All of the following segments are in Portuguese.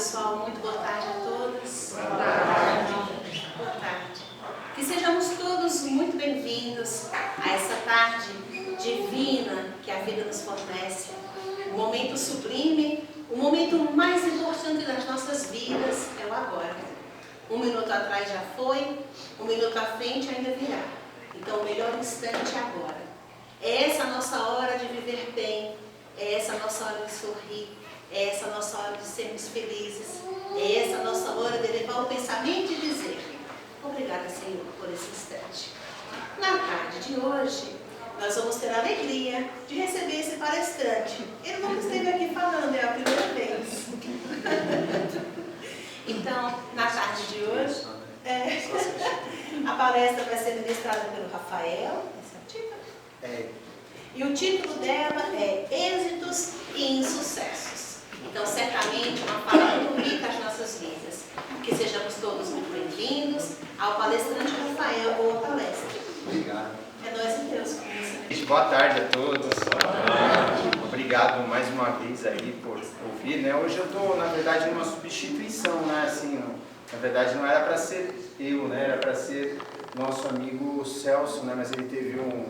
pessoal, muito boa tarde a todos. Boa tarde. Boa tarde. Que sejamos todos muito bem-vindos a essa tarde divina que a vida nos fornece. Um momento sublime, o momento mais importante das nossas vidas é o agora. 1 minuto atrás já foi, 1 minuto à frente ainda virá. Então o melhor instante é agora. É essa a nossa hora de viver bem, é essa a nossa hora de sorrir, é essa a nossa hora de sermos felizes, é essa a nossa hora de levar o pensamento e dizer: obrigada, Senhor, por esse instante. Na tarde de hoje, nós vamos ter a alegria de receber esse palestrante. Ele nunca esteve aqui falando, é a primeira vez. Então, na tarde de hoje, a palestra vai ser ministrada pelo Rafael. Esse é o título? E o título dela é Êxitos e Insucessos. Então, certamente, uma fala muito rica às nossas vidas. Que sejamos todos muito bem-vindos ao palestrante Rafael, boa palestra. Obrigado. É nós e Deus com você. Boa tarde a todos. Obrigado mais uma vez aí por ouvir, né? Hoje eu estou, na verdade, numa substituição, né? Assim, na verdade, não era para ser eu, né? Era para ser nosso amigo Celso, né? Mas ele teve um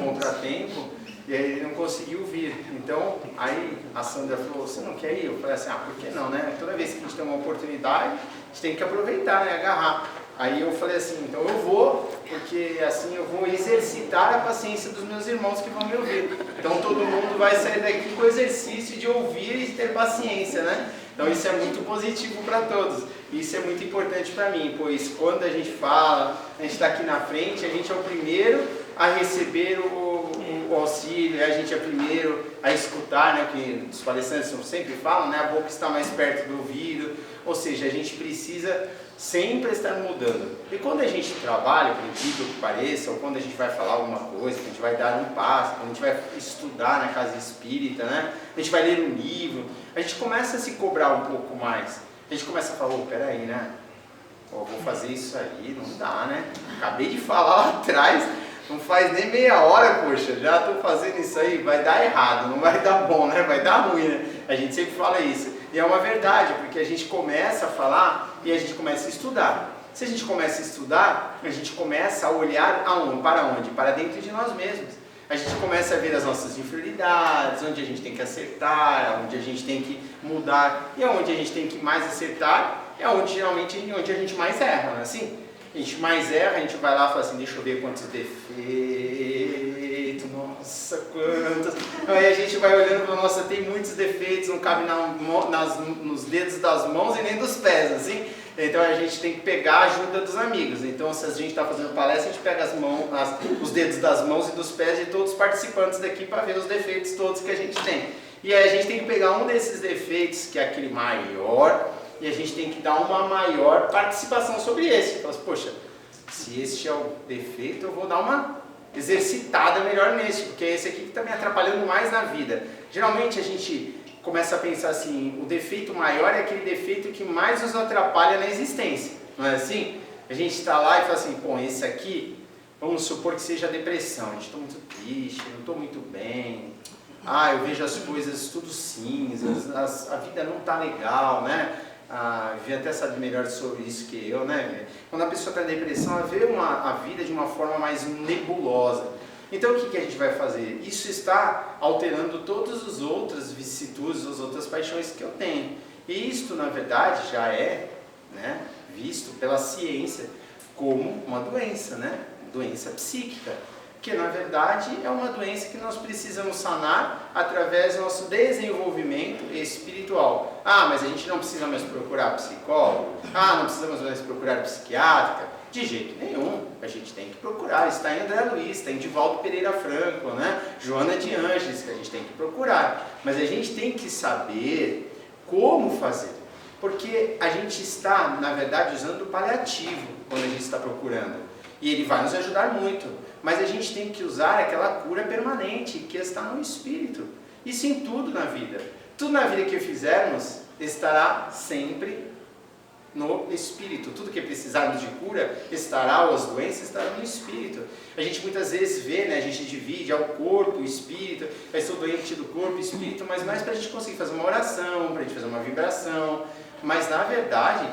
contratempo e aí ele não conseguiu vir. Então, aí a Sandra falou: você não quer ir? Eu falei assim: por que não, né? Toda vez que a gente tem uma oportunidade, a gente tem que aproveitar, né? Agarrar. Aí eu falei assim: então eu vou, porque assim eu vou exercitar a paciência dos meus irmãos que vão me ouvir. Então todo mundo vai sair daqui com o exercício de ouvir e ter paciência, né? Então isso é muito positivo para todos. Isso é muito importante para mim, pois quando a gente fala, a gente está aqui na frente, a gente é o primeiro a receber o auxílio, a gente é o primeiro a escutar, né? Que os palestrantes sempre falam, né? A boca está mais perto do ouvido, ou seja, a gente precisa sempre estar mudando. E quando a gente trabalha, por incrível que pareça, ou quando a gente vai falar alguma coisa, quando a gente vai dar um passo, quando a gente vai estudar na casa espírita, né? A gente vai ler um livro, a gente começa a se cobrar um pouco mais. A gente começa a falar: peraí, né? Vou fazer isso aí, não dá, né? Acabei de falar lá atrás, não faz nem meia hora, poxa, já estou fazendo isso aí, vai dar errado, não vai dar bom, né? Vai dar ruim, né? A gente sempre fala isso. E é uma verdade, porque a gente começa a falar e a gente começa a estudar. Se a gente começa a estudar, a gente começa a olhar aonde? Para onde? Para dentro de nós mesmos. A gente começa a ver as nossas inferioridades, onde a gente tem que acertar, onde a gente tem que mudar. E onde a gente tem que mais acertar é onde geralmente onde a gente mais erra, não é assim? A gente mais erra, a gente vai lá e fala assim: deixa eu ver quantos defeitos, nossa, quantos. Aí a gente vai olhando e fala: nossa, tem muitos defeitos, não cabe nos dedos das mãos e nem dos pés, assim. Então a gente tem que pegar a ajuda dos amigos. Então, se a gente está fazendo palestra, a gente pega os dedos das mãos e dos pés de todos os participantes daqui para ver os defeitos todos que a gente tem. E aí a gente tem que pegar um desses defeitos, que é aquele maior, e a gente tem que dar uma maior participação sobre esse. Então, poxa, se este é o defeito, eu vou dar uma exercitada melhor nesse, porque é esse aqui que está me atrapalhando mais na vida. Geralmente a gente começa a pensar assim: o defeito maior é aquele defeito que mais nos atrapalha na existência, não é assim? A gente está lá e fala assim: pô, esse aqui, vamos supor que seja a depressão. A gente está muito triste, não estou muito bem, eu vejo as coisas tudo cinzas, a vida não está legal, né? Vi até sabe melhor sobre isso que eu, né? Quando a pessoa está em depressão, ela vê a vida de uma forma mais nebulosa. Então o que a gente vai fazer? Isso está alterando todas as outras vicissitudes, as outras paixões que eu tenho. E isto, na verdade, já é, né, visto pela ciência como uma doença, né? Doença psíquica. Que na verdade é uma doença que nós precisamos sanar através do nosso desenvolvimento espiritual. Mas a gente não precisa mais procurar psicólogo? Não precisamos mais procurar psiquiatra? De jeito nenhum, a gente tem que procurar. Está em André Luiz, está em Divaldo Pereira Franco, né? Joana de Ângeles, que a gente tem que procurar. Mas a gente tem que saber como fazer. Porque a gente está, na verdade, usando o paliativo quando a gente está procurando. E ele vai nos ajudar muito. Mas a gente tem que usar aquela cura permanente que está no espírito. Isso em tudo na vida. Tudo na vida que fizermos estará sempre no espírito. Tudo que precisarmos de cura estará, ou as doenças estarão no espírito. A gente muitas vezes vê, né, a gente divide ao corpo, o espírito, eu sou doente do corpo, espírito, mas mais para a gente conseguir fazer uma oração, para a gente fazer uma vibração. Mas na verdade,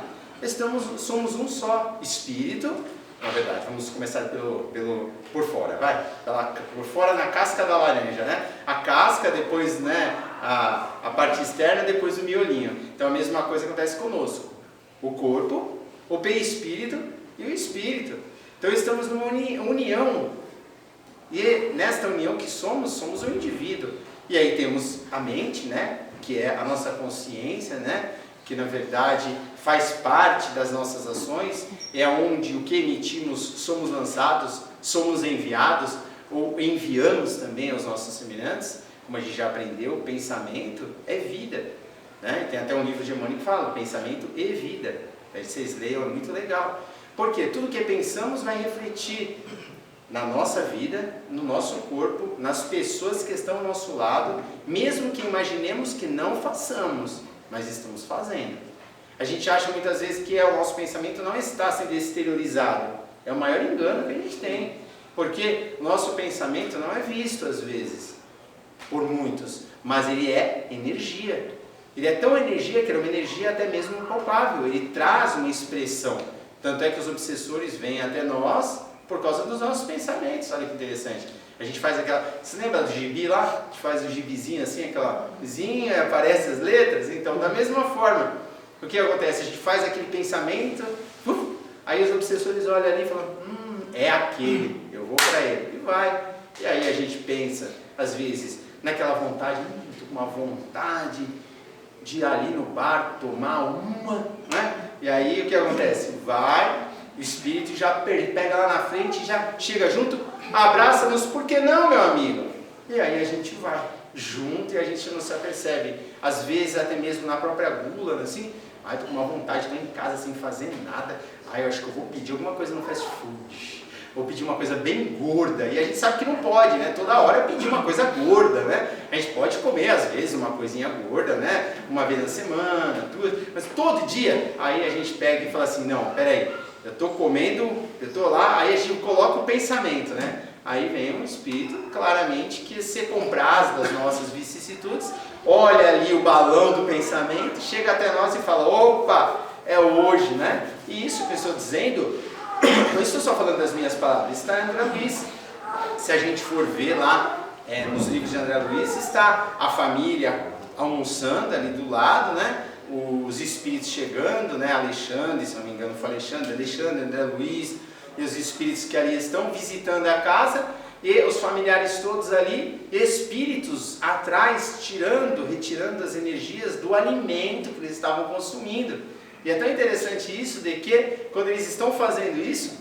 somos um só espírito. Na verdade, vamos começar por fora, vai? Por fora na casca da laranja, né? A casca, depois, né, a parte externa, depois o miolinho. Então a mesma coisa acontece conosco. O corpo, o perispírito e o espírito. Então estamos numa união. E nesta união que somos um indivíduo. E aí temos a mente, né, que é a nossa consciência, né, que na verdade faz parte das nossas ações, é onde o que emitimos somos lançados, somos enviados, ou enviamos também aos nossos semelhantes. Como a gente já aprendeu, o pensamento é vida, né? Tem até um livro de Emmanuel que fala, pensamento e vida. Aí vocês leiam, é muito legal. Porque tudo que pensamos vai refletir na nossa vida, no nosso corpo, nas pessoas que estão ao nosso lado, mesmo que imaginemos que não façamos, mas estamos fazendo. A gente acha muitas vezes que o nosso pensamento não está sendo exteriorizado. É o maior engano que a gente tem. Porque o nosso pensamento não é visto às vezes, por muitos, mas ele é energia. Ele é tão energia que ele é uma energia até mesmo palpável. Ele traz uma expressão. Tanto é que os obsessores vêm até nós por causa dos nossos pensamentos. Olha que interessante. A gente faz aquela... Você lembra do gibi lá? A gente faz o gibizinho assim, aquela vizinha, aparece as letras. Então, da mesma forma, o que acontece? A gente faz aquele pensamento, aí os obsessores olham ali e falam, é aquele, eu vou para ele. E vai. E aí a gente pensa, às vezes, naquela vontade, tô com uma vontade de ir ali no bar, tomar uma, né? E aí o que acontece? Vai... O espírito já pega lá na frente, já chega junto, abraça-nos, por que não, meu amigo? E aí a gente vai junto e a gente não se apercebe. Às vezes até mesmo na própria gula, assim, tô com uma vontade, estou em casa sem fazer nada. Eu acho que eu vou pedir alguma coisa no fast food. Vou pedir uma coisa bem gorda. E a gente sabe que não pode, né? Toda hora pedir uma coisa gorda, né? A gente pode comer, às vezes, uma coisinha gorda, né? Uma vez na semana, duas. Mas todo dia, aí a gente pega e fala assim, não, peraí. Eu estou comendo, eu estou lá, aí a gente coloca o pensamento, né? Aí vem um espírito, claramente, que se compraz das nossas vicissitudes, olha ali o balão do pensamento, chega até nós e fala, opa, é hoje, né? E isso que eu estou dizendo, não estou só falando das minhas palavras, está em André Luiz. Se a gente for ver lá, nos livros de André Luiz, está a família almoçando ali do lado, né? Os espíritos chegando, né? Alexandre, se não me engano foi Alexandre, André Luiz, e os espíritos que ali estão visitando a casa, e os familiares todos ali, espíritos atrás, retirando as energias do alimento que eles estavam consumindo. E é tão interessante isso, de que quando eles estão fazendo isso,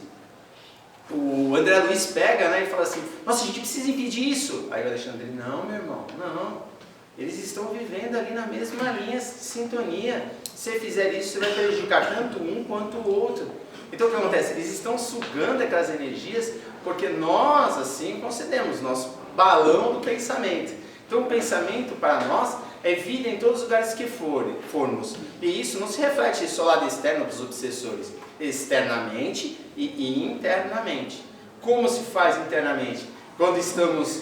o André Luiz pega, né, e fala assim, nossa, a gente precisa impedir isso. Aí o Alexandre, não, meu irmão, não. Eles estão vivendo ali na mesma linha de sintonia. Se você fizer isso, você vai prejudicar tanto um quanto o outro. Então o que acontece? Eles estão sugando aquelas energias porque nós, assim, concedemos nosso balão do pensamento. Então o pensamento para nós é vida em todos os lugares que formos. E isso não se reflete só lá do externo dos obsessores. Externamente e internamente. Como se faz internamente? Quando estamos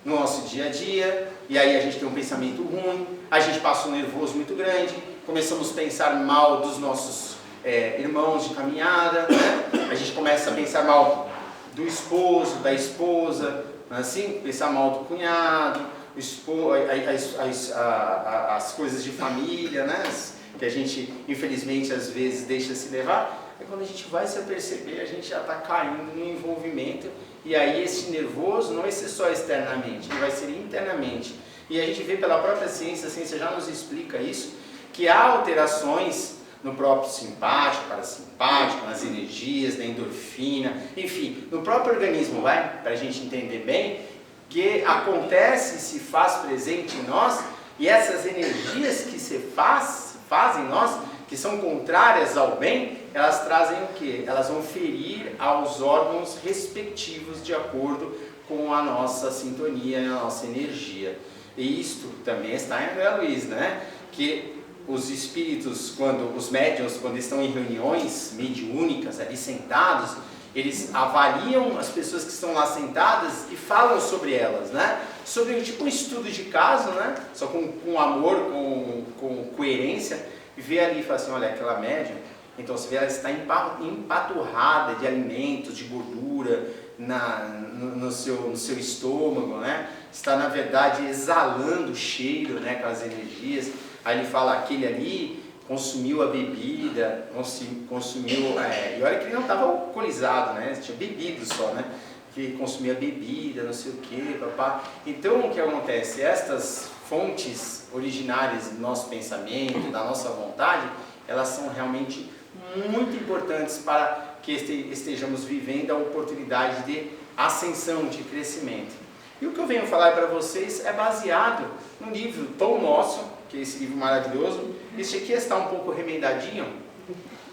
no nosso dia a dia, e aí a gente tem um pensamento ruim, a gente passa um nervoso muito grande, começamos a pensar mal dos nossos irmãos de caminhada, né? A gente começa a pensar mal do esposo, da esposa, assim, pensar mal do cunhado, as coisas de família, né? Que a gente infelizmente às vezes deixa se levar. E quando a gente vai se perceber, a gente já está caindo no envolvimento. E aí esse nervoso não vai ser só externamente, ele vai ser internamente. E a gente vê pela própria ciência, a ciência já nos explica isso, que há alterações no próprio simpático, parasimpático, nas energias, na endorfina, enfim, no próprio organismo, para a gente entender bem, que acontece e se faz presente em nós, e essas energias que se fazem em nós, que são contrárias ao bem, elas trazem o quê? Elas vão ferir aos órgãos respectivos de acordo com a nossa sintonia, a nossa energia. E isto também está em André Luiz, né? Que os espíritos, os médiuns, quando estão em reuniões mediúnicas, ali sentados, eles avaliam as pessoas que estão lá sentadas e falam sobre elas, né? Sobre tipo um estudo de caso, né? Só com amor, com coerência, e vê ali e fala assim, olha, aquela médium, então você vê ela está empaturrada de alimentos, de gordura no seu estômago, né? Está na verdade exalando o cheiro, né? Aquelas energias. Aí ele fala, aquele ali consumiu a bebida, consumiu, e olha que ele não estava alcoolizado, né? Tinha bebido só, né? Que consumia bebida, não sei o que, papá. Então o que acontece? Estas fontes originárias do nosso pensamento, da nossa vontade, elas são realmente muito importantes para que estejamos vivendo a oportunidade de ascensão, de crescimento. E o que eu venho falar para vocês é baseado num livro Pão Nosso, que é esse livro maravilhoso. Este aqui está um pouco remendadinho,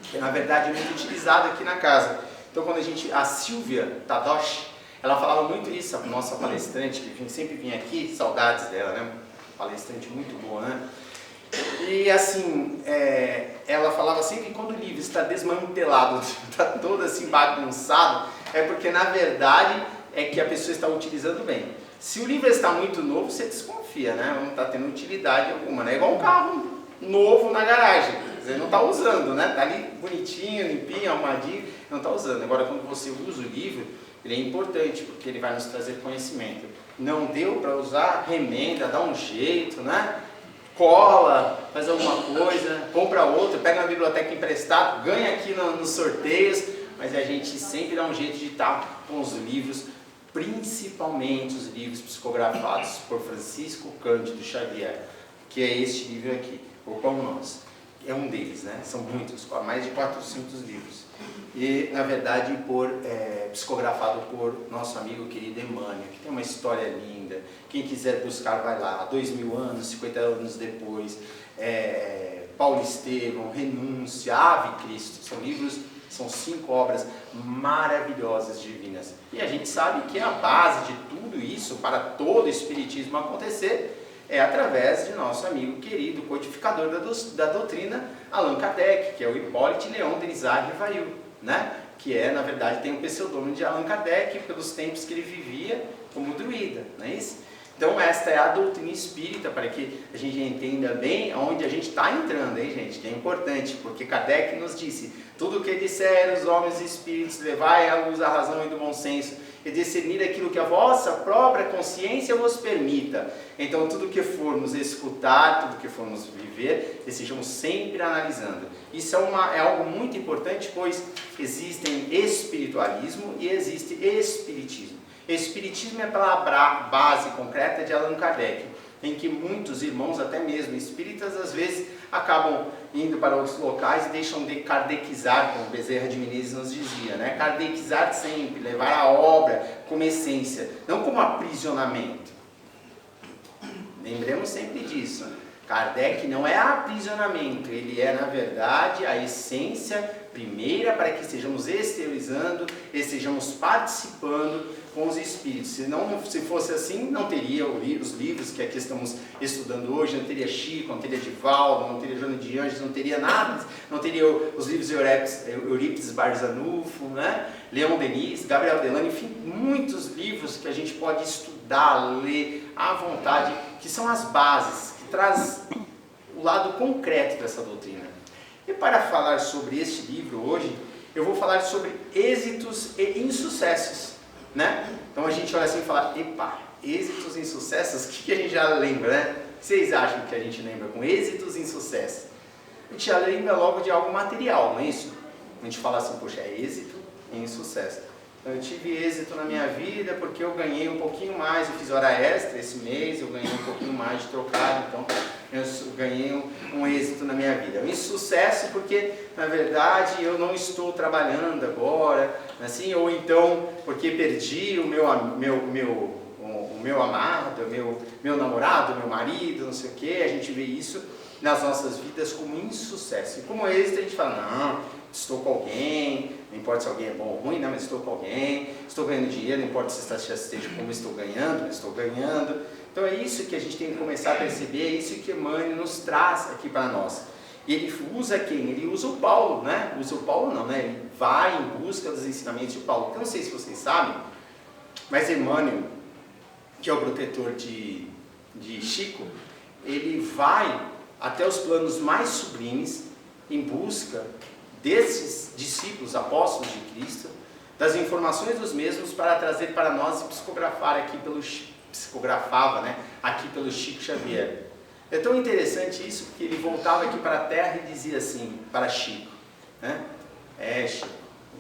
que na verdade é muito utilizado aqui na casa. Então quando a Silvia Tadoshi, ela falava muito isso, a nossa palestrante, que sempre vinha aqui, saudades dela, né? Palestrante muito boa, né? E assim, ela falava sempre que quando o livro está desmantelado, está todo assim bagunçado, é porque na verdade é que a pessoa está utilizando bem. Se o livro está muito novo, você desconfia, né? Não está tendo utilidade alguma, né? É igual um carro novo na garagem, você não está usando, né? Está ali bonitinho, limpinho, arrumadinho, não está usando. Agora quando você usa o livro, ele é importante, porque ele vai nos trazer conhecimento. Não deu para usar, remenda, dá um jeito, né? Cola, faz alguma coisa, compra outro, pega na biblioteca emprestado, ganha aqui nos sorteios, mas a gente sempre dá um jeito de estar com os livros, principalmente os livros psicografados por Francisco Cândido Xavier, que é este livro aqui, O Pão Nosso. É um deles, né? São muitos, mais de 400 livros. E, na verdade, psicografado por nosso amigo querido Emmanuel, que tem uma história linda. Quem quiser buscar, vai lá. 2000 anos, 50 anos depois. Paulo Estevão, Renúncia, Ave Cristo. São 5 obras maravilhosas, divinas. E a gente sabe que a base de tudo isso, para todo o Espiritismo acontecer, é através de nosso amigo querido, codificador da doutrina, Allan Kardec, que é o Hippolyte Léon Denisard Rivail, né? Que na verdade, tem o pseudônimo de Allan Kardec pelos tempos que ele vivia como druida, não é isso? Então esta é a doutrina espírita, para que a gente entenda bem onde a gente está entrando, hein, gente? Que é importante, porque Kardec nos disse, tudo o que disser os homens e espíritos, levai à luz a razão e do bom senso, e discernir aquilo que a vossa própria consciência vos permita. Então tudo que formos escutar, tudo que formos viver, estejamos sempre analisando. Isso é algo muito importante, pois existem espiritualismo e existe espiritismo. Espiritismo é pela base concreta de Allan Kardec, em que muitos irmãos, até mesmo espíritas, às vezes acabam indo para outros locais e deixam de kardecizar, como Bezerra de Menezes nos dizia, né? Kardecizar sempre, levar a obra como essência, não como aprisionamento. Lembremos sempre disso. Kardec não é aprisionamento, ele é, na verdade, a essência primeira para que estejamos exteriorizando, estejamos participando com os espíritos. Se fosse assim, não teria os livros que aqui estamos estudando hoje, não teria Chico, não teria Divaldo, não teria Joana de Anjos, não teria nada, não teria os livros de Eurípides Barzanufo, né? Leon Denis, Gabriel Delano, enfim, muitos livros que a gente pode estudar, ler à vontade, que são as bases, que traz o lado concreto dessa doutrina. E para falar sobre este livro hoje, eu vou falar sobre êxitos e insucessos, né? Então a gente olha assim e fala, epa, êxitos e insucessos, o que a gente já lembra, né? Vocês acham que a gente lembra com êxitos e insucessos? A gente já lembra logo de algo material, não é isso? A gente fala assim, poxa, é êxito e insucesso. Então, eu tive êxito na minha vida porque eu ganhei um pouquinho mais, eu fiz hora extra esse mês, eu ganhei um pouquinho mais de trocado, então eu ganhei um êxito na minha vida. Um insucesso porque, na verdade, eu não estou trabalhando agora, assim, ou então porque perdi o meu amado, meu namorado, meu marido, não sei o que, a gente vê isso nas nossas vidas como insucesso. E como êxito a gente fala, não, estou com alguém, Não importa se alguém é bom ou ruim, né? Mas estou com alguém, estou ganhando dinheiro, não importa se esteja como estou ganhando, mas estou ganhando. Então é isso que a gente tem que começar a perceber, é isso que Emmanuel nos traz aqui para nós. E ele usa quem? Ele usa o Paulo, né? Usa o Paulo não, né? Ele vai em busca dos ensinamentos de Paulo. Eu não sei se vocês sabem, mas Emmanuel, que é o protetor de Chico, ele vai até os planos mais sublimes em busca desses discípulos, apóstolos de Cristo, das informações dos mesmos para trazer para nós e psicografava, né, aqui pelo Chico Xavier. É tão interessante isso, porque ele voltava aqui para a Terra e dizia assim para Chico, né? Chico,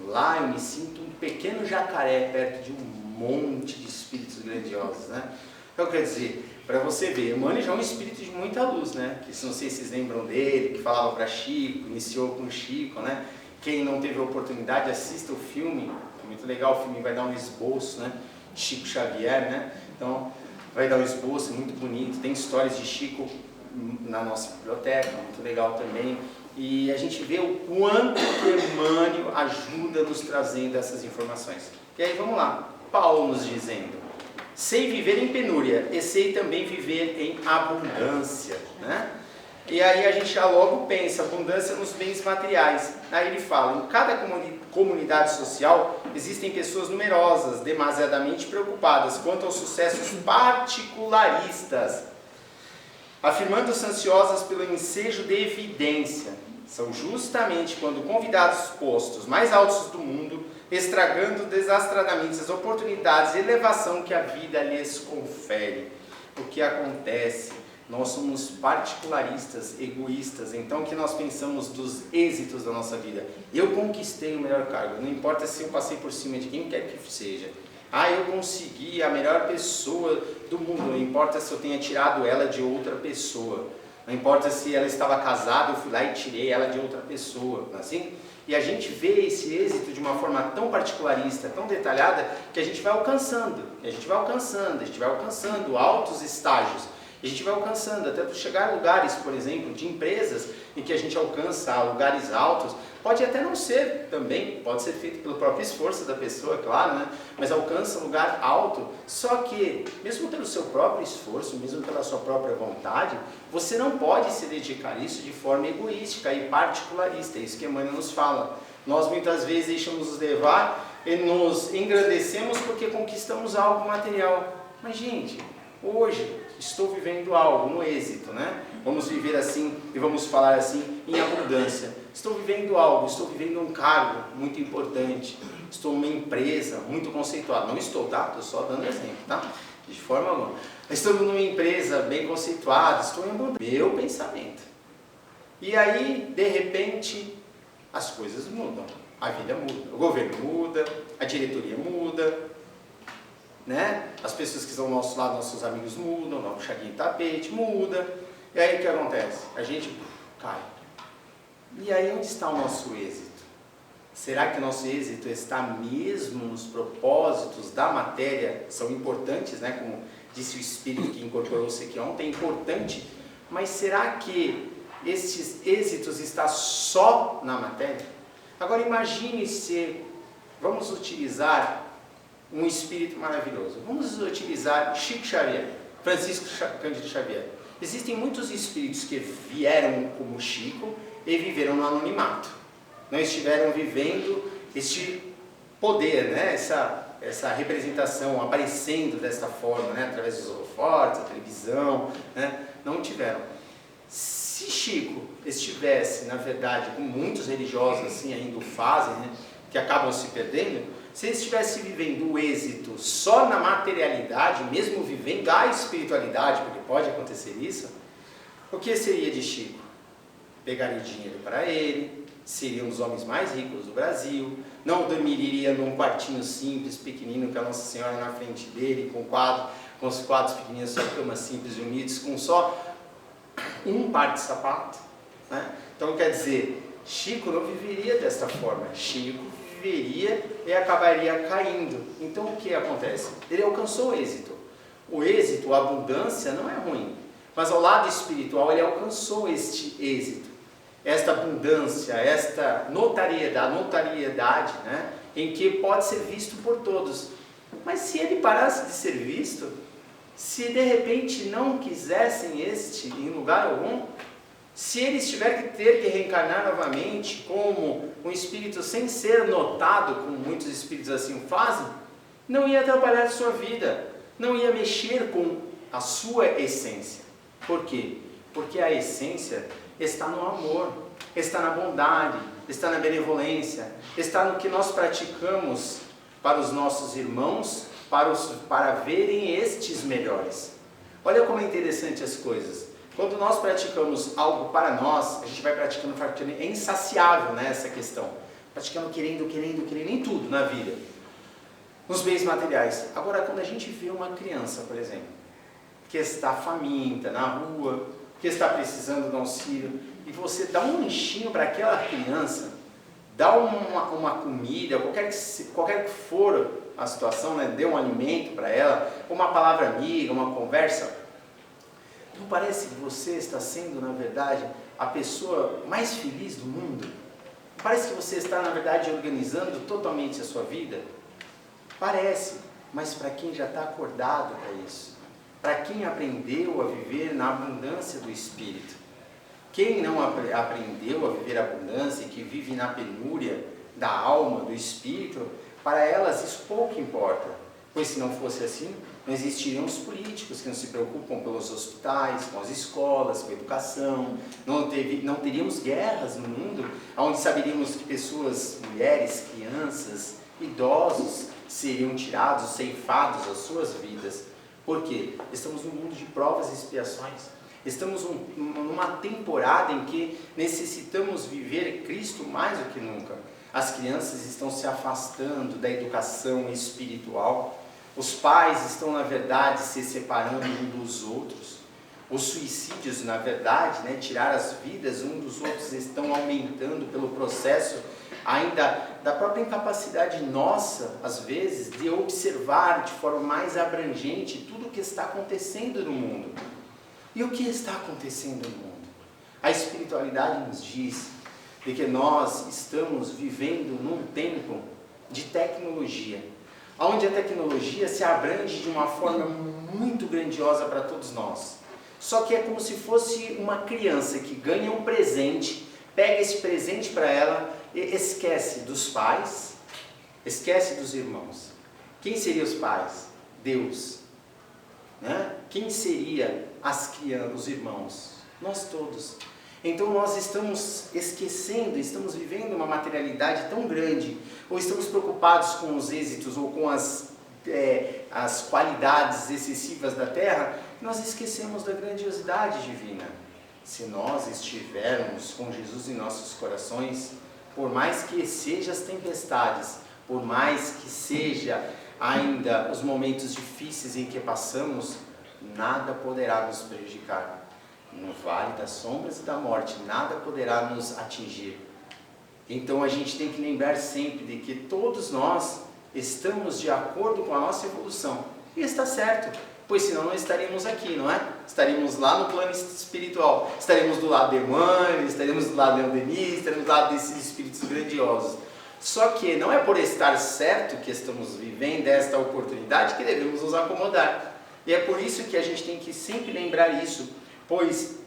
lá eu me sinto um pequeno jacaré perto de um monte de espíritos grandiosos, né? Então quer dizer, para você ver, Emmanuel já é um espírito de muita luz, né? Que não sei se vocês lembram dele, que falava para Chico, iniciou com Chico, né? Quem não teve a oportunidade, assista o filme, é muito legal, o filme vai dar um esboço, né? Chico Xavier, né? Então, vai dar um esboço, é muito bonito, tem histórias de Chico na nossa biblioteca, muito legal também. E a gente vê o quanto que Emmanuel ajuda nos trazendo essas informações. E aí vamos lá, Paulo nos dizendo: sei viver em penúria e sei também viver em abundância, né? E aí a gente já logo pensa, abundância nos bens materiais. Aí ele fala, em cada comunidade social existem pessoas numerosas, demasiadamente preocupadas quanto aos sucessos particularistas, afirmando-se ansiosas pelo ensejo de evidência. São justamente quando convidados postos mais altos do mundo, estragando desastradamente as oportunidades e elevação que a vida lhes confere. O que acontece? Nós somos particularistas, egoístas, então que nós pensamos dos êxitos da nossa vida. Eu conquistei o melhor cargo, não importa se eu passei por cima de quem quer que seja. Eu consegui a melhor pessoa do mundo, não importa se eu tenha tirado ela de outra pessoa. Não importa se ela estava casada, eu fui lá e tirei ela de outra pessoa, não é assim? E a gente vê esse êxito de uma forma tão particularista, tão detalhada, que a gente vai alcançando, altos estágios. A gente vai alcançando, até chegar a lugares, por exemplo, de empresas em que a gente alcança lugares altos. Pode até não ser também, pode ser feito pelo próprio esforço da pessoa, claro, né? Mas alcança um lugar alto. Só que, mesmo pelo seu próprio esforço, mesmo pela sua própria vontade, você não pode se dedicar a isso de forma egoística e particularista. É isso que Emmanuel nos fala. Nós muitas vezes deixamos nos levar e nos engrandecemos porque conquistamos algo material. Mas, gente, hoje estou vivendo algo no êxito, né? Vamos viver assim e vamos falar assim em abundância. Estou vivendo algo, estou vivendo um cargo muito importante. Estou numa empresa muito conceituada. Não estou, tá? Estou só dando exemplo, tá? De forma alguma. Estou numa empresa bem conceituada, estou em abundância. Meu pensamento. E aí, de repente, as coisas mudam. A vida muda. O governo muda, a diretoria muda, né? As pessoas que estão ao nosso lado, nossos amigos mudam, o chaguinho de tapete muda, e aí o que acontece? A gente cai. E aí onde está o nosso êxito? Será que o nosso êxito está mesmo nos propósitos da matéria? São importantes, né? Como disse o Espírito que incorporou-se aqui ontem, é importante, mas será que estes êxitos estão só na matéria? Agora imagine se vamos utilizar um espírito maravilhoso. Vamos utilizar Chico Xavier, Francisco Cândido Xavier. Existem muitos espíritos que vieram como Chico e viveram no anonimato. Não estiveram vivendo este poder, né? essa representação aparecendo desta forma, né? Através dos holofotes, da televisão, né? Não tiveram. Se Chico estivesse, na verdade, como muitos religiosos assim ainda o fazem, né? Que acabam se perdendo, se ele estivesse vivendo o êxito só na materialidade, mesmo vivendo a espiritualidade, porque pode acontecer isso, o que seria de Chico? Pegaria dinheiro para ele, seria um dos homens mais ricos do Brasil, não dormiria num quartinho simples, pequenino, com a Nossa Senhora na frente dele, com os quadros pequeninos, só camas simples e unidos, com só um par de sapato, né? Então quer dizer, Chico não viveria desta forma. Chico viveria e acabaria caindo. Então o que acontece? Ele alcançou o êxito. O êxito, a abundância não é ruim, mas ao lado espiritual ele alcançou este êxito. esta abundância, esta notariedade, né? Em que pode ser visto por todos. Mas se ele parasse de ser visto, se de repente não quisessem este em lugar algum, se ele tiver que ter que reencarnar novamente como um espírito sem ser notado, como muitos espíritos assim fazem, não ia atrapalhar a sua vida, não ia mexer com a sua essência. Por quê? Porque a essência está no amor, está na bondade, está na benevolência, está no que nós praticamos para os nossos irmãos, para verem estes melhores. Olha como é interessante as coisas. Quando nós praticamos algo para nós, a gente vai praticando, é insaciável, né, essa questão. Praticando, querendo em tudo na vida. Nos bens materiais. Agora, quando a gente vê uma criança, por exemplo, que está faminta na rua, que está precisando de auxílio, e você dá um lanchinho para aquela criança, dá uma comida, qualquer que for a situação, né, dê um alimento para ela, uma palavra amiga, uma conversa, não parece que você está sendo, na verdade, a pessoa mais feliz do mundo? Não parece que você está, na verdade, organizando totalmente a sua vida? Parece, mas para quem já está acordado para isso, para quem aprendeu a viver na abundância do Espírito, quem não aprendeu a viver a abundância e que vive na penúria da alma, do Espírito, para elas isso pouco importa, pois se não fosse assim, não existiriam os políticos que não se preocupam pelos hospitais, com as escolas, com a educação, não teríamos guerras no mundo, onde saberíamos que pessoas, mulheres, crianças, idosos, seriam tirados, ceifados as suas vidas. Por quê? Estamos num mundo de provas e expiações. Estamos numa temporada em que necessitamos viver Cristo mais do que nunca. As crianças estão se afastando da educação espiritual. Os pais estão, na verdade, se separando um dos outros. Os suicídios, na verdade, né, tirar as vidas um dos outros, estão aumentando pelo processo ainda da própria incapacidade nossa, às vezes, de observar de forma mais abrangente tudo o que está acontecendo no mundo. E o que está acontecendo no mundo? A espiritualidade nos diz de que nós estamos vivendo num tempo de tecnologia, onde a tecnologia se abrange de uma forma muito grandiosa para todos nós. Só que é como se fosse uma criança que ganha um presente, pega esse presente para ela e esquece dos pais, esquece dos irmãos. Quem seriam os pais? Deus. Né? Quem seria as crianças, os irmãos? Nós todos. Então nós estamos esquecendo, estamos vivendo uma materialidade tão grande, ou estamos preocupados com os êxitos ou com as qualidades excessivas da terra, nós esquecemos da grandiosidade divina. Se nós estivermos com Jesus em nossos corações, por mais que sejam as tempestades, por mais que seja ainda os momentos difíceis em que passamos, nada poderá nos prejudicar. No vale das sombras e da morte, nada poderá nos atingir. Então a gente tem que lembrar sempre de que todos nós estamos de acordo com a nossa evolução. E está certo, pois senão não estaríamos aqui, não é? Estaríamos lá no plano espiritual, estaremos do lado de Emmanuel, estaremos do lado de Leon Denis, estaremos do lado desses espíritos grandiosos. Só que não é por estar certo que estamos vivendo esta oportunidade que devemos nos acomodar. E é por isso que a gente tem que sempre lembrar isso, pois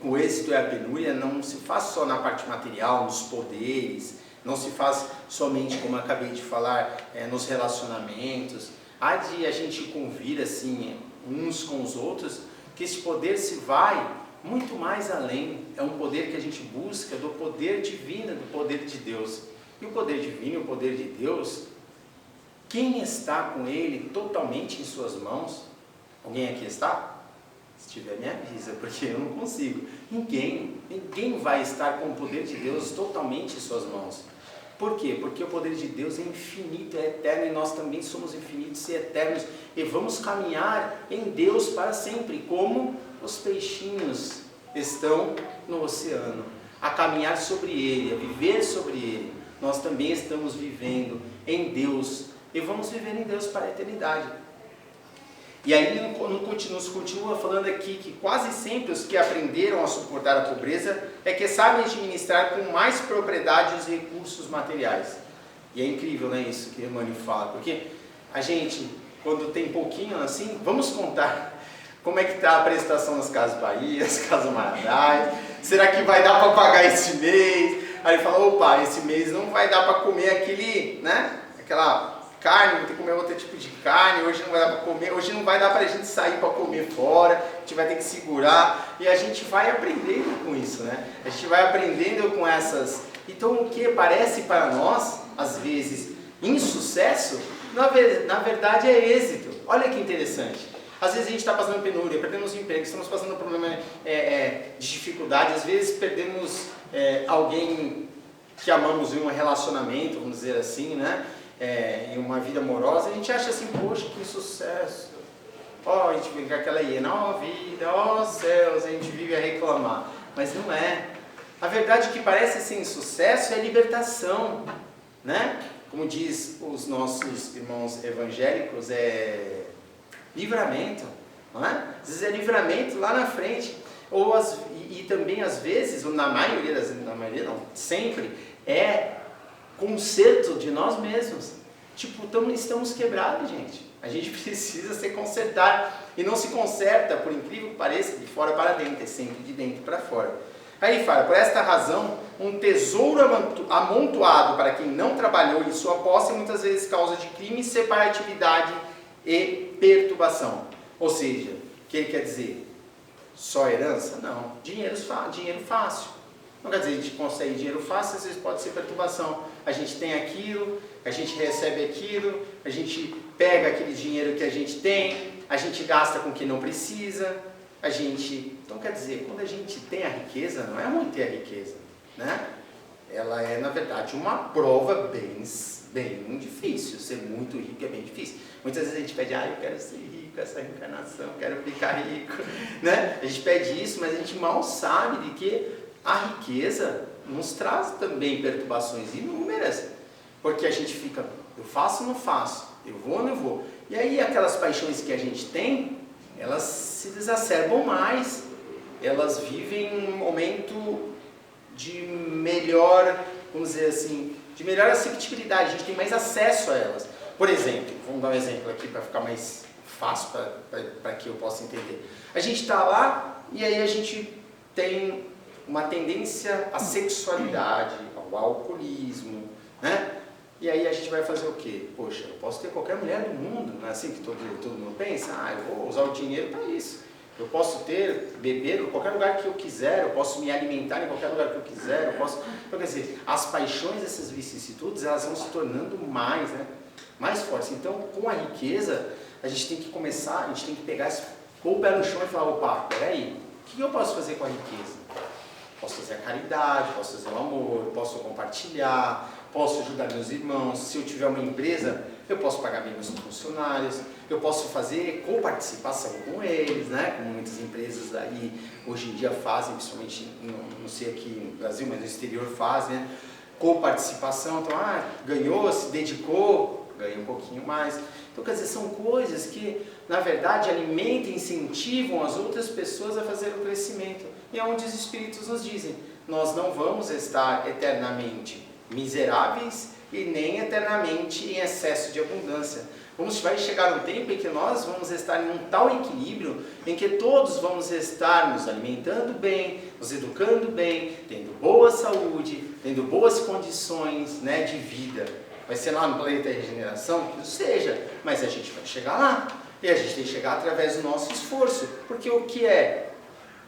o êxito e a penúria não se faz só na parte material, nos poderes, não se faz somente, como eu acabei de falar, nos relacionamentos. Há de a gente convir assim, uns com os outros, que esse poder se vai muito mais além. É um poder que a gente busca do poder divino, do poder de Deus. E o poder divino e o poder de Deus, quem está com ele totalmente em suas mãos? Alguém aqui está? Se tiver, me avisa, porque eu não consigo. Ninguém vai estar com o poder de Deus totalmente em suas mãos. Por quê? Porque o poder de Deus é infinito, é eterno, e nós também somos infinitos e eternos, e vamos caminhar em Deus para sempre, como os peixinhos estão no oceano, a caminhar sobre ele, a viver sobre ele. Nós também estamos vivendo em Deus, e vamos viver em Deus para a eternidade. E aí nos continua falando aqui que quase sempre os que aprenderam a suportar a pobreza é que sabem administrar com mais propriedade os recursos materiais. E é incrível, né, isso que Emmanuel fala, porque a gente, quando tem pouquinho assim, vamos contar como é que está a prestação nas Casas Bahia, as Casas Maradais, será que vai dar para pagar esse mês? Aí ele fala, opa, esse mês não vai dar para comer aquele, né, aquela carne, vou ter que comer outro tipo de carne, hoje não vai dar para comer, hoje não vai dar para a gente sair para comer fora, a gente vai ter que segurar, e a gente vai aprendendo com isso, né? A gente vai aprendendo com essas... Então o que parece para nós, às vezes, insucesso, na verdade é êxito. Olha que interessante. Às vezes a gente está passando penúria, perdemos o emprego, estamos passando um problema de dificuldade, às vezes perdemos alguém que amamos em um relacionamento, vamos dizer assim, né? Em uma vida amorosa, a gente acha assim, poxa, que sucesso. Ó, a gente fica com aquela hiena, ó vida, ó céus, a gente vive a reclamar. Mas não é. A verdade que parece ser insucesso é libertação, né? Como diz os nossos irmãos evangélicos, é livramento, não é? Às vezes é livramento lá na frente. E também às vezes, ou na maioria não, sempre, é conserto de nós mesmos. Tipo, estamos quebrados, gente. A gente precisa se consertar. E não se conserta, por incrível que pareça, de fora para dentro, é sempre de dentro para fora. Aí ele fala, por esta razão, um tesouro amontoado para quem não trabalhou em sua posse, muitas vezes causa de crime, separatividade e perturbação. Ou seja, o que ele quer dizer? Só herança? Não. Dinheiro fácil. Não quer dizer, a gente consegue dinheiro fácil, às vezes pode ser perturbação. A gente tem aquilo, a gente recebe aquilo, a gente pega aquele dinheiro que a gente tem, a gente gasta com o que não precisa, então quer dizer, quando a gente tem a riqueza, não é ruim ter a riqueza, né? Ela é, na verdade, uma prova bem difícil. Ser muito rico é bem difícil. Muitas vezes a gente pede, eu quero ser rico, essa reencarnação, quero ficar rico, né? A gente pede isso, mas a gente mal sabe de que a riqueza nos traz também perturbações inúmeras, porque a gente fica, eu faço ou não faço, eu vou ou não vou. E aí aquelas paixões que a gente tem, elas se exacerbam mais, elas vivem um momento de melhor, vamos dizer assim, de melhor acessibilidade, a gente tem mais acesso a elas. Por exemplo, vamos dar um exemplo aqui para ficar mais fácil para que eu possa entender. A gente está lá e aí a gente tem uma tendência à sexualidade, ao alcoolismo, né? E aí a gente vai fazer o quê? Poxa, eu posso ter qualquer mulher do mundo, não é assim que todo mundo pensa? Eu vou usar o dinheiro para isso. Eu posso beber em qualquer lugar que eu quiser, eu posso me alimentar em qualquer lugar que eu quiser, Então, quer dizer, as paixões, essas vicissitudes, elas vão se tornando mais, né? Mais fortes. Então, com a riqueza, a gente tem que começar, a gente tem que pôr o pé no chão e falar, opa, peraí, o que eu posso fazer com a riqueza? Posso fazer a caridade, posso fazer o amor, posso compartilhar, posso ajudar meus irmãos. Se eu tiver uma empresa, eu posso pagar bem meus funcionários, eu posso fazer coparticipação com eles, né? Como muitas empresas aí hoje em dia fazem, principalmente, não sei aqui no Brasil, mas no exterior fazem, né? Coparticipação, então, ganhou, se dedicou, ganha um pouquinho mais. Então, quer dizer, são coisas que, na verdade, alimentam e incentivam as outras pessoas a fazer o crescimento. E é onde os Espíritos nos dizem, nós não vamos estar eternamente miseráveis e nem eternamente em excesso de abundância. Vai chegar um tempo em que nós vamos estar em um tal equilíbrio em que todos vamos estar nos alimentando bem, nos educando bem, tendo boa saúde, tendo boas condições, né, de vida. Vai ser lá no planeta regeneração? Que seja, mas a gente vai chegar lá. E a gente tem que chegar através do nosso esforço. Porque o que é,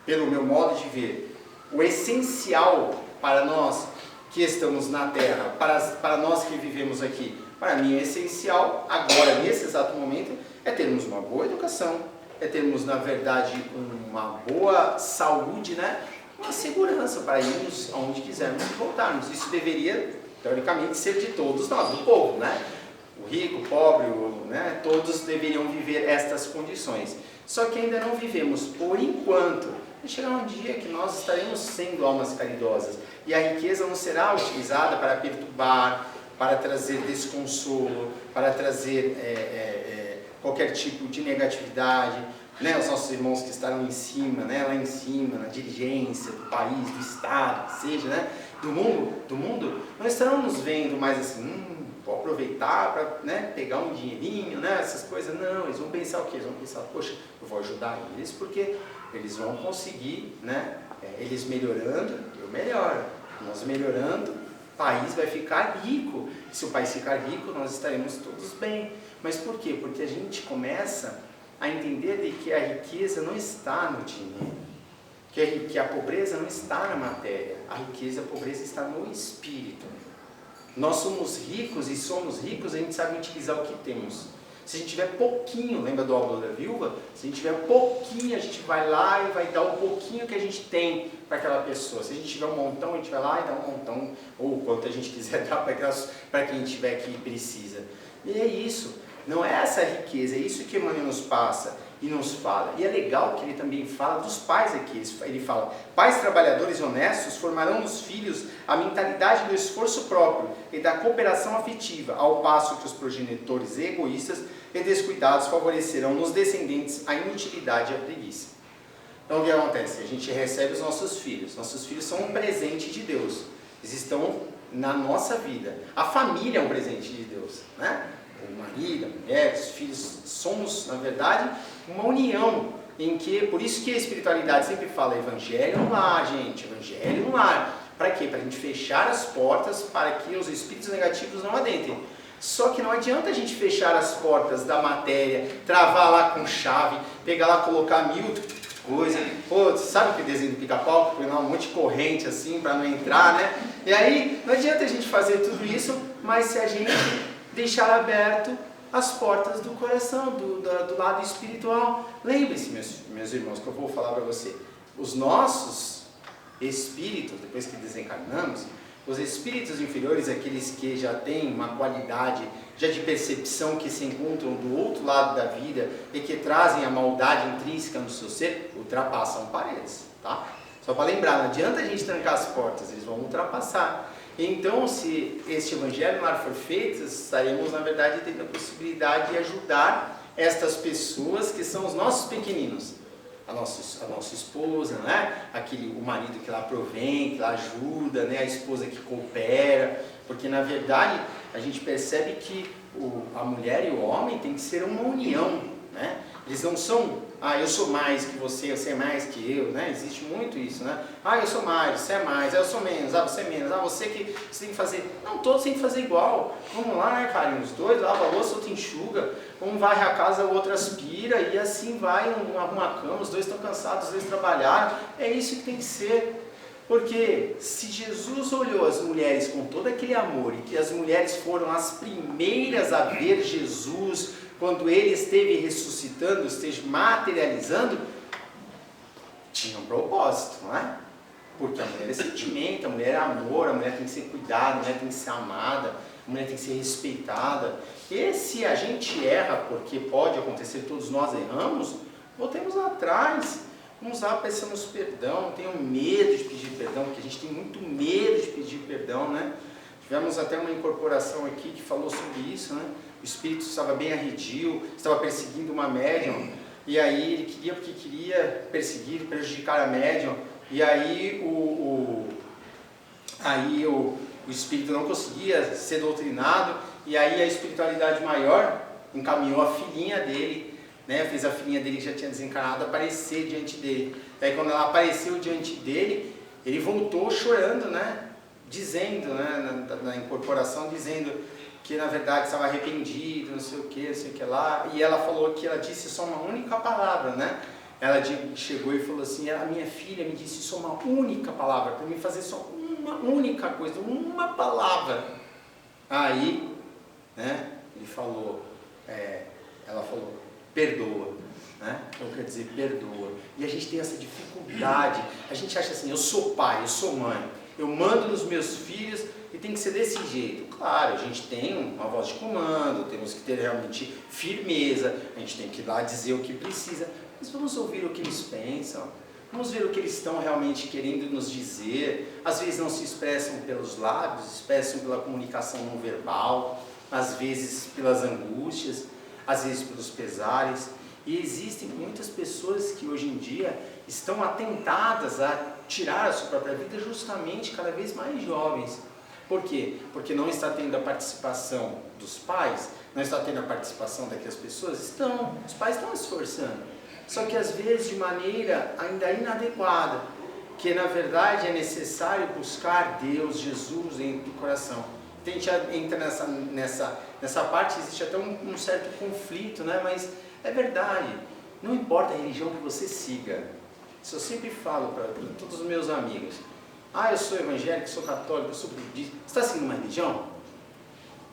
pelo meu modo de ver, o essencial para nós que estamos na Terra, para nós que vivemos aqui, para mim é essencial, agora, nesse exato momento, é termos uma boa educação, é termos, na verdade, uma boa saúde, né? Uma segurança para irmos aonde quisermos e voltarmos. Isso deveria, teoricamente, ser de todos nós, do povo, né? O rico, o pobre, né? Todos deveriam viver estas condições. Só que ainda não vivemos, por enquanto. Vai chegar um dia que nós estaremos sendo almas caridosas e a riqueza não será utilizada para perturbar, para trazer desconsolo, para trazer qualquer tipo de negatividade, né, os nossos irmãos que estarão em cima, né, lá em cima, na dirigência do país, do estado, que seja, né, do mundo, não estarão nos vendo mais assim, vou aproveitar para, né, pegar um dinheirinho, né, essas coisas. Não, eles vão pensar o quê? Eles vão pensar, poxa, eu vou ajudar eles porque eles vão conseguir, né, eles melhorando, eu melhoro. Nós melhorando, o país vai ficar rico. E se o país ficar rico, nós estaremos todos bem. Mas por quê? Porque a gente começa a entender de que a riqueza não está no dinheiro, que a pobreza não está na matéria, a riqueza, a pobreza está no espírito. Nós somos ricos e somos ricos, a gente sabe utilizar o que temos. Se a gente tiver pouquinho, lembra do óbolo da viúva? Se a gente tiver pouquinho, a gente vai lá e vai dar o pouquinho que a gente tem para aquela pessoa. Se a gente tiver um montão, a gente vai lá e dá um montão, ou o quanto a gente quiser dar para quem tiver que precisa. E é isso, não é essa riqueza, é isso que Emmanuel nos passa e nos fala. E é legal que ele também fala dos pais aqui. Ele fala, pais trabalhadores e honestos formarão nos filhos a mentalidade do esforço próprio e da cooperação afetiva, ao passo que os progenitores egoístas e descuidados favorecerão nos descendentes a inutilidade e a preguiça. Então o que acontece? A gente recebe os nossos filhos são um presente de Deus, eles estão na nossa vida. A família é um presente de Deus, né? O marido, a mulher, os filhos, somos, na verdade, uma união em que, por isso que a espiritualidade sempre fala evangelho no lar, gente, evangelho no lar. Para quê? Para a gente fechar as portas para que os espíritos negativos não adentrem. Só que não adianta a gente fechar as portas da matéria, travar lá com chave, pegar lá, colocar 1000 coisa. Pô, sabe aquele desenho do Pica-Pau? Põe lá um monte de corrente assim para não entrar, né? E aí, não adianta a gente fazer tudo isso, mas se a gente deixar aberto as portas do coração, do lado espiritual. Lembre-se, meus irmãos, que eu vou falar para você. Os nossos espíritos, depois que desencarnamos, os espíritos inferiores, aqueles que já têm uma qualidade já de percepção, que se encontram do outro lado da vida e que trazem a maldade intrínseca no seu ser, ultrapassam paredes, tá? Só para lembrar, não adianta a gente trancar as portas, eles vão ultrapassar. Então, se este evangelho no lar for feito, estaremos, na verdade, tendo a possibilidade de ajudar estas pessoas que são os nossos pequeninos. A nossa esposa, né? O marido que lá provém, que lá ajuda, né? A esposa que coopera, porque na verdade a gente percebe que a mulher e o homem tem que ser uma união, né? Eles não são, eu sou mais que você é mais que eu, né? Existe muito isso, né? Eu sou mais, você é mais, eu sou menos, você é menos, você tem que fazer. Não, todos têm que fazer igual. Vamos lá, né, carinho? Os dois lavam a louça, o outro enxuga, um varre a casa, o outro aspira, e assim vai, um arruma a cama, os dois estão cansados, os dois trabalharam. É isso que tem que ser. Porque se Jesus olhou as mulheres com todo aquele amor, e que as mulheres foram as primeiras a ver Jesus, quando ele esteve ressuscitando, esteve materializando, tinha um propósito, não é? Porque a mulher é sentimento, a mulher é amor, a mulher tem que ser cuidada, a mulher tem que ser amada, a mulher tem que ser respeitada. E se a gente erra, porque pode acontecer, todos nós erramos, voltemos lá atrás, vamos lá, peçamos perdão, não tenham medo de pedir perdão, porque a gente tem muito medo de pedir perdão, né? Tivemos até uma incorporação aqui que falou sobre isso, né? O espírito estava bem arredio, estava perseguindo uma médium, e aí ele queria perseguir, prejudicar a médium, e aí o espírito não conseguia ser doutrinado, e aí a espiritualidade maior encaminhou a filhinha dele, né, fez a filhinha dele que já tinha desencarnado aparecer diante dele. Aí quando ela apareceu diante dele, ele voltou chorando, né, dizendo, né, na incorporação, dizendo que na verdade estava arrependido, não sei o que lá, e ela falou que ela disse só uma única palavra, né? Ela chegou e falou assim, a minha filha me disse só uma única palavra, para me fazer só uma única coisa, uma palavra. Aí, né, ela falou, perdoa, né? Então quer dizer, perdoa. E a gente tem essa dificuldade, a gente acha assim, eu sou pai, eu sou mãe, eu mando nos meus filhos e tem que ser desse jeito. Claro, a gente tem uma voz de comando, temos que ter realmente firmeza, a gente tem que ir lá dizer o que precisa, mas vamos ouvir o que eles pensam, vamos ver o que eles estão realmente querendo nos dizer. Às vezes não se expressam pelos lábios, expressam pela comunicação não verbal, às vezes pelas angústias, às vezes pelos pesares, E existem muitas pessoas que hoje em dia estão atentadas a tirar a sua própria vida, justamente cada vez mais jovens. Por quê? Porque não está tendo a participação dos pais, não está tendo a participação daquelas pessoas. Os pais estão se esforçando, só que às vezes de maneira ainda inadequada, que na verdade é necessário buscar Deus, Jesus dentro do coração. A gente entra nessa parte, existe até um certo conflito, né? Mas é verdade, não importa a religião que você siga. Isso eu sempre falo para todos os meus amigos. Eu sou evangélico, sou católico, eu sou budista. Você está seguindo uma religião?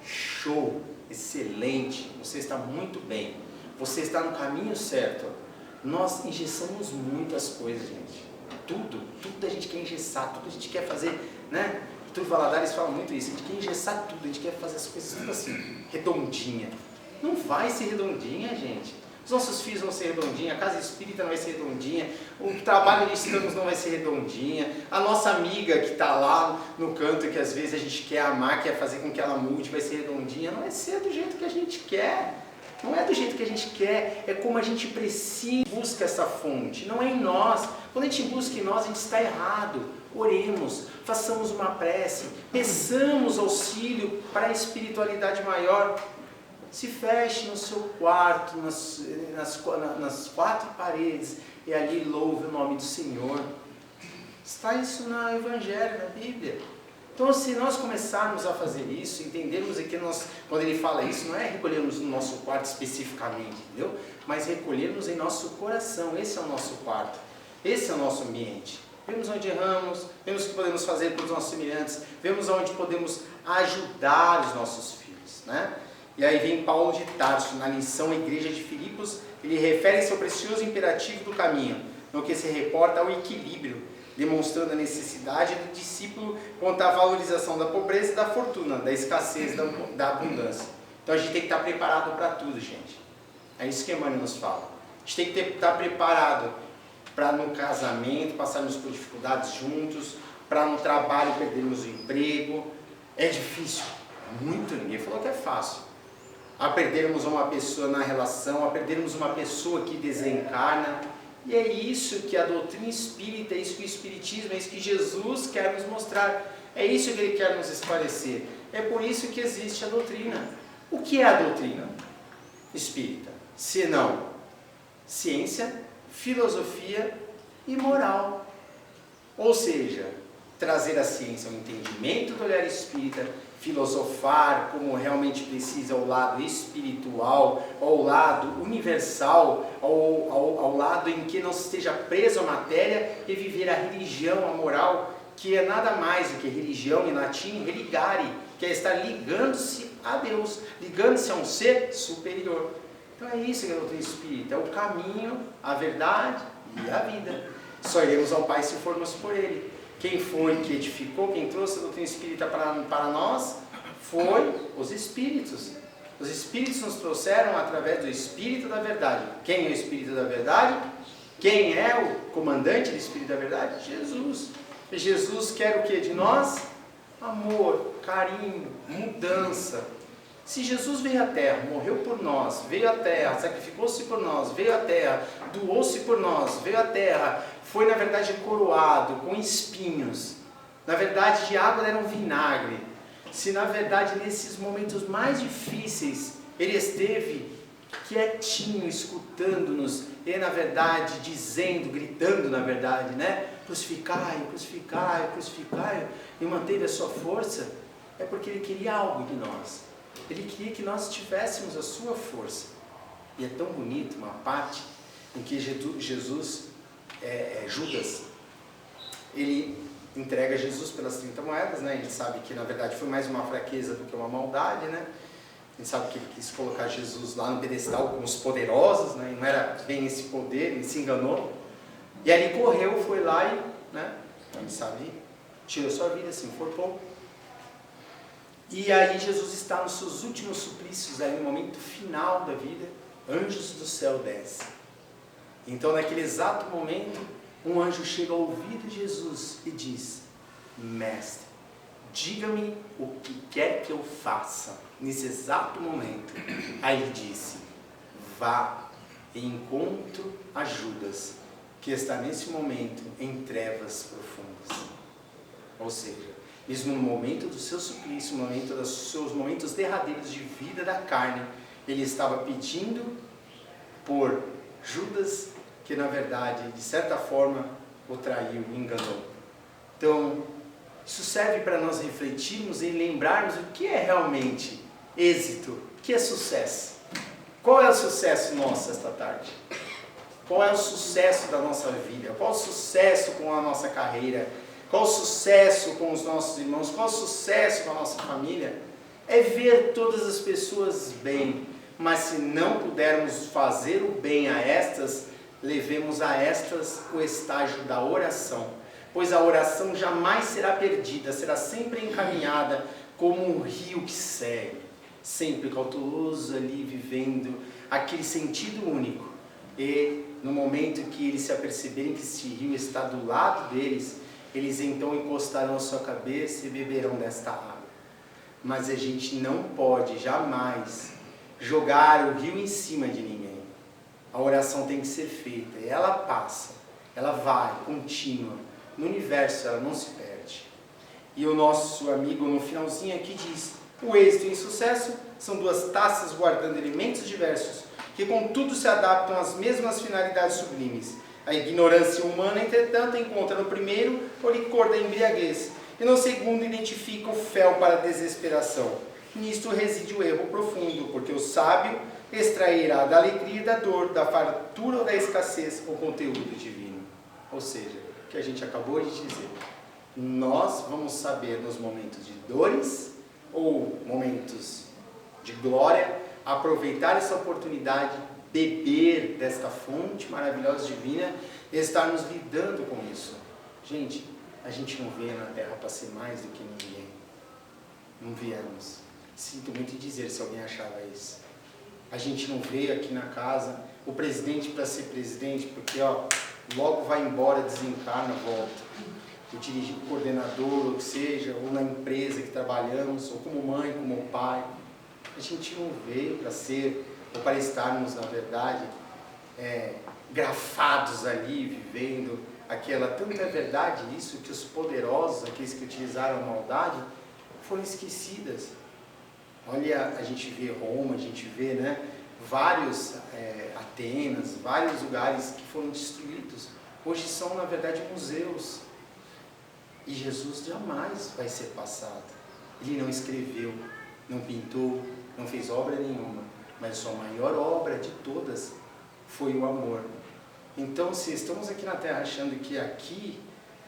Show, excelente, você está muito bem. Você está no caminho certo. Nós engessamos muitas coisas, gente. Tudo a gente quer engessar, tudo a gente quer fazer, né? O Túlio Valadares fala muito isso, a gente quer engessar tudo, a gente quer fazer as coisas tudo assim, redondinha. Não vai ser redondinha, gente. Os nossos filhos vão ser redondinha, a casa espírita não vai ser redondinha, o trabalho onde estamos não vai ser redondinha, a nossa amiga que está lá no canto, que às vezes a gente quer amar, quer fazer com que ela mude, vai ser redondinha, não vai ser do jeito que a gente quer. Não é do jeito que a gente quer, é como a gente precisa, busca essa fonte, não é em nós. Quando a gente busca em nós, a gente está errado. Oremos, façamos uma prece, peçamos auxílio para a espiritualidade maior. Se feche no seu quarto, nas quatro paredes, e ali louve o nome do Senhor. Está isso no Evangelho, na Bíblia. Então, se nós começarmos a fazer isso, entendermos que quando ele fala isso, não é recolhermos no nosso quarto especificamente, entendeu? Mas recolhermos em nosso coração. Esse é o nosso quarto, esse é o nosso ambiente. Vemos onde erramos, vemos o que podemos fazer para os nossos semelhantes, vemos onde podemos ajudar os nossos filhos, né? E aí vem Paulo de Tarso, na lição à igreja de Filipos, ele refere-se ao precioso imperativo do caminho, no que se reporta ao equilíbrio, demonstrando a necessidade do discípulo quanto à valorização da pobreza e da fortuna, da escassez, da abundância. Então a gente tem que estar preparado para tudo, gente. É isso que Emmanuel nos fala. A gente tem que estar preparado para no casamento passarmos por dificuldades juntos, para no trabalho perdermos o emprego. É difícil, muito, ninguém falou que é fácil. A perdermos uma pessoa na relação, a perdermos uma pessoa que desencarna. E é isso que a doutrina espírita, é isso que o Espiritismo, é isso que Jesus quer nos mostrar. É isso que ele quer nos esclarecer. É por isso que existe a doutrina. O que é a doutrina espírita? Senão ciência, filosofia e moral. Ou seja, trazer a ciência ao entendimento do olhar espírita, filosofar como realmente precisa ao lado espiritual, ao lado universal, ao lado em que não esteja preso à matéria, e viver a religião, a moral, que é nada mais do que religião em latim, religare, que é estar ligando-se a Deus, ligando-se a um ser superior. Então é isso que é a doutrina espírita, é o caminho, a verdade e a vida. Só iremos ao Pai se formos por Ele. Quem foi que edificou, quem trouxe a doutrina espírita para nós, foi os Espíritos. Os Espíritos nos trouxeram através do Espírito da Verdade. Quem é o Espírito da Verdade? Quem é o comandante do Espírito da Verdade? Jesus. E Jesus quer o que de nós? Amor, carinho, mudança. Se Jesus veio à Terra, morreu por nós, veio à Terra, sacrificou-se por nós, veio à Terra, doou-se por nós, veio à Terra, foi na verdade coroado com espinhos, na verdade de água era um vinagre, se na verdade nesses momentos mais difíceis ele esteve quietinho, escutando-nos, e na verdade dizendo, gritando na verdade, né? Crucificai, crucificai, crucificai, e manteve a sua força, é porque ele queria algo de nós. Ele queria que nós tivéssemos a sua força. E é tão bonito uma parte em que Jesus, Judas, ele entrega Jesus pelas 30 moedas, né? A gente sabe que na verdade foi mais uma fraqueza do que uma maldade, né? A gente sabe que ele quis colocar Jesus lá no pedestal com os poderosos, né? E não era bem esse poder, ele se enganou. E aí ele correu, foi lá e, né? A gente sabe, tirou sua vida, se enforcou. E aí Jesus está nos seus últimos suplícios, aí no momento final da vida, anjos do céu descem. Então naquele exato momento, um anjo chega ao ouvido de Jesus e diz: Mestre, diga-me o que quer que eu faça nesse exato momento. Aí ele disse: vá, e encontro a Judas, que está nesse momento em trevas profundas. Ou seja, mesmo no momento do seu suplício, no momento dos seus momentos derradeiros de vida da carne, ele estava pedindo por Judas, que na verdade, de certa forma, o traiu, o enganou. Então, isso serve para nós refletirmos e lembrarmos o que é realmente êxito, o que é sucesso. Qual é o sucesso nosso esta tarde? Qual é o sucesso da nossa vida? Qual é o sucesso com a nossa carreira? Qual o sucesso com os nossos irmãos? Qual o sucesso com a nossa família? É ver todas as pessoas bem. Mas se não pudermos fazer o bem a estas, levemos a estas o estágio da oração. Pois a oração jamais será perdida, será sempre encaminhada como um rio que segue. Sempre cauteloso ali, vivendo aquele sentido único. E no momento que eles se aperceberem que esse rio está do lado deles, eles então encostarão a sua cabeça e beberão desta água. Mas a gente não pode jamais jogar o rio em cima de ninguém. A oração tem que ser feita, e ela passa, ela vai, contínua. No universo ela não se perde. E o nosso amigo no finalzinho aqui diz: o êxito e o insucesso são duas taças guardando elementos diversos, que contudo se adaptam às mesmas finalidades sublimes. A ignorância humana, entretanto, encontra no primeiro o licor da embriaguez, e no segundo identifica o fel para a desesperação. Nisto reside o erro profundo, porque o sábio extrairá da alegria e da dor, da fartura ou da escassez, o conteúdo divino. Ou seja, o que a gente acabou de dizer, nós vamos saber nos momentos de dores ou momentos de glória, aproveitar essa oportunidade, beber desta fonte maravilhosa divina e estarmos lidando com isso. Gente, a gente não veio na terra para ser mais do que ninguém. Não viemos. Sinto muito em dizer se alguém achava isso. A gente não veio aqui na casa, o presidente para ser presidente, porque logo vai embora, desencarna, volta. O coordenador, ou que seja, ou na empresa que trabalhamos, ou como mãe, como pai. A gente não veio para ser, ou para estarmos, na verdade, grafados ali, vivendo aquela... Tanto é verdade isso, que os poderosos, aqueles que utilizaram a maldade, foram esquecidas. Olha, a gente vê Roma, a gente vê, né, vários Atenas, vários lugares que foram destruídos. Hoje são, na verdade, museus. E Jesus jamais vai ser passado. Ele não escreveu, não pintou, não fez obra nenhuma. Mas a sua maior obra de todas foi o amor. Então, se estamos aqui na Terra achando que aqui,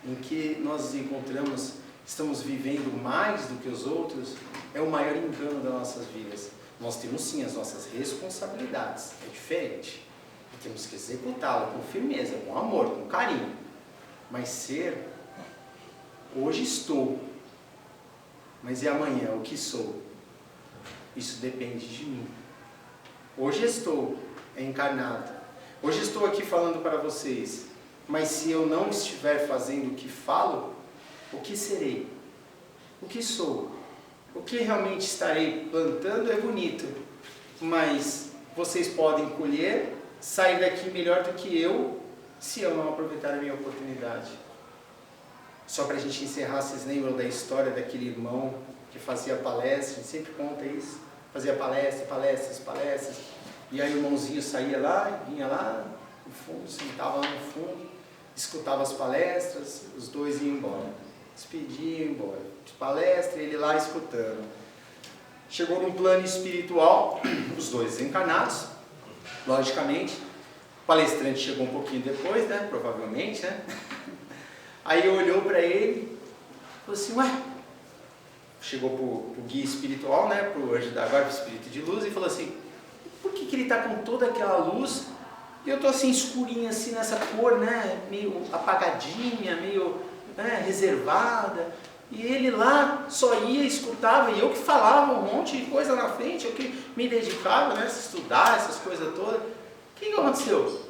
em que nós encontramos, estamos vivendo mais do que os outros, é o maior engano das nossas vidas. Nós temos sim as nossas responsabilidades, é diferente. E temos que executá-la com firmeza, com amor, com carinho. Mas ser, hoje estou, mas e amanhã o que sou? Isso depende de mim. Hoje estou encarnado, hoje estou aqui falando para vocês, mas se eu não estiver fazendo o que falo, o que serei? O que sou? O que realmente estarei plantando é bonito, mas vocês podem colher, sair daqui melhor do que eu, se eu não aproveitar a minha oportunidade. Só para a gente encerrar, vocês lembram da história daquele irmão que fazia palestra, a gente sempre conta isso, fazia palestras, e aí o irmãozinho saía lá, vinha lá no fundo, sentava lá no fundo, escutava as palestras, os dois iam embora. Despediam, embora. De palestra, ele lá escutando. Chegou num plano espiritual, os dois encarnados, logicamente. O palestrante chegou um pouquinho depois, né? Provavelmente, né? Aí olhou para ele, falou assim, ué, chegou pro guia espiritual, né? Pro anjo da guarda, pro espírito de luz, e falou assim, por que ele está com toda aquela luz e eu estou assim escurinha, assim nessa cor, né? Meio apagadinha, meio... reservada, e ele lá só ia, escutava, e eu que falava um monte de coisa na frente, eu que me dedicava, né, a estudar essas coisas todas. O que aconteceu?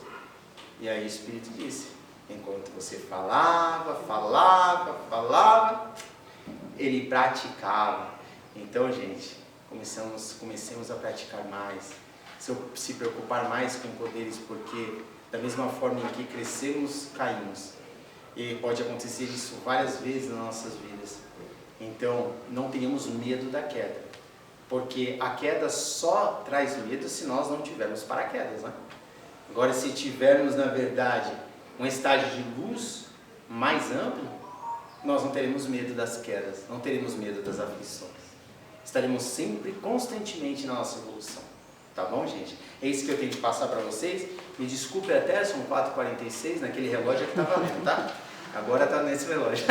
E aí o Espírito disse, enquanto você falava, ele praticava. Então, gente, comecemos a praticar mais. se preocupar mais com poderes, porque da mesma forma em que crescemos, caímos. E pode acontecer isso várias vezes nas nossas vidas. Então, não tenhamos medo da queda, porque a queda só traz medo se nós não tivermos paraquedas, né? Agora, se tivermos, na verdade, um estágio de luz mais amplo, nós não teremos medo das quedas, não teremos medo das aflições. Estaremos sempre, constantemente na nossa evolução. Tá bom, gente? É isso que eu tenho que passar para vocês. Me desculpe até, são 4h46, naquele relógio que tá valendo, tá? Agora tá nesse relógio.